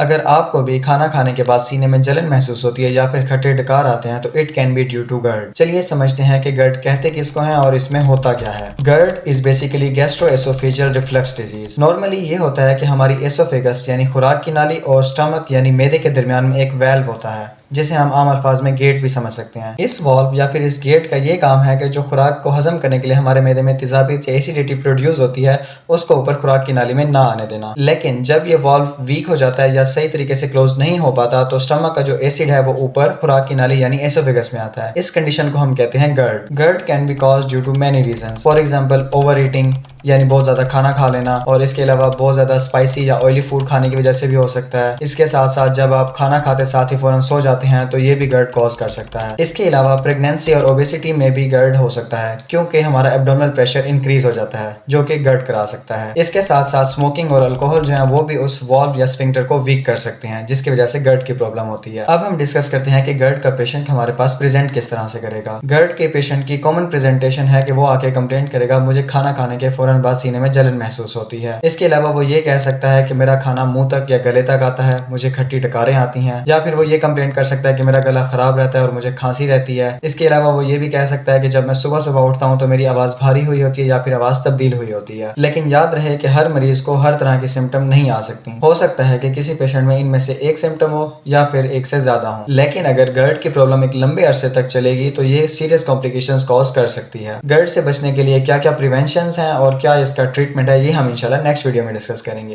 अगर आपको भी खाना खाने के बाद सीने में जलन महसूस होती है या फिर खट्टे डकार आते हैं तो it can be due to GERD. चलिए समझते हैं कि गर्ड कहते किसको हैं और इसमें होता क्या है। GERD is basically gastroesophageal reflux disease. Normally ये होता है कि हमारी एसोफेगस यानी खुराक की नाली और स्टमक यानी मैदे के दरमियान में एक वेल्व होता है जिसे हम आम अल्फाज में गेट भी समझ सकते हैं। इस वाल्व या फिर इस गेट का ये काम है कि जो खुराक को हजम करने के लिए हमारे मैदे में तेजाबियत या एसिडिटी प्रोड्यूस होती है उसको ऊपर खुराक की नाली में ना आने देना। लेकिन जब ये वाल्व वीक हो जाता है या सही तरीके से क्लोज नहीं हो पाता तो स्टमक का जो एसिड है वो ऊपर खुराक की नाली यानी एसोफेगस में आता है। इस कंडीशन को हम कहते हैं GERD. GERD can be cause due to many reason. For example overeating यानी बहुत ज्यादा खाना खा लेना, और इसके अलावा बहुत ज्यादा स्पाइसी या ऑयली फूड खाने की वजह से भी हो सकता है। इसके साथ साथ जब आप खाना खाते साथ ही फौरन सो जाते हैं तो ये भी गर्ड कॉज कर सकता है। इसके अलावा प्रेगनेंसी और ओबेसिटी में भी गर्ड हो सकता है क्योंकि हमारा एब्डोमिनल प्रेशर इंक्रीज हो जाता है जो कि गर्ड करा सकता है। इसके साथ साथ स्मोकिंग और अल्कोहल जो है वो भी उस वॉल्व या स्फिंक्टर को वीक कर सकते हैं जिसकी वजह से गर्ड की प्रॉब्लम होती है। अब हम डिस्कस करते हैं कि गर्ड का पेशेंट हमारे पास प्रेजेंट किस तरह से करेगा। गर्ड के पेशेंट की कॉमन प्रेजेंटेशन है कि वो आके कंप्लेंट करेगा मुझे खाना खाने के फौरन बाद सीने में जलन महसूस होती है। इसके अलावा वो ये कह सकता है कि मेरा खाना मुंह तक या गले तक आता है, मुझे खट्टी डकारें आती हैं, या फिर वो ये कंप्लेंट कर सकता है कि मेरा गला खराब रहता है और मुझे खांसी रहती है। इसके अलावा वो ये भी कह सकता है कि जब मैं सुबह सुबह उठता हूँ तो मेरी आवाज भारी हुई होती है या फिर आवाज तब्दील हुई होती है। लेकिन याद रहे कि हर मरीज को हर तरह की सिम्टम नहीं आ सकती। हो सकता है कि किसी पेशेंट में इनमें से एक सिम्टम हो या फिर एक से ज्यादा हो। लेकिन अगर गर्ड की प्रॉब्लम एक लंबे अरसे तक चलेगी तो ये सीरियस कॉम्प्लिकेशंस कॉज कर सकती है। गर्ड से बचने के लिए क्या क्या प्रिवेंशन हैं और क्या इसका ट्रीटमेंट है ये हम इंशाल्लाह नेक्स्ट वीडियो में डिस्कस करेंगे।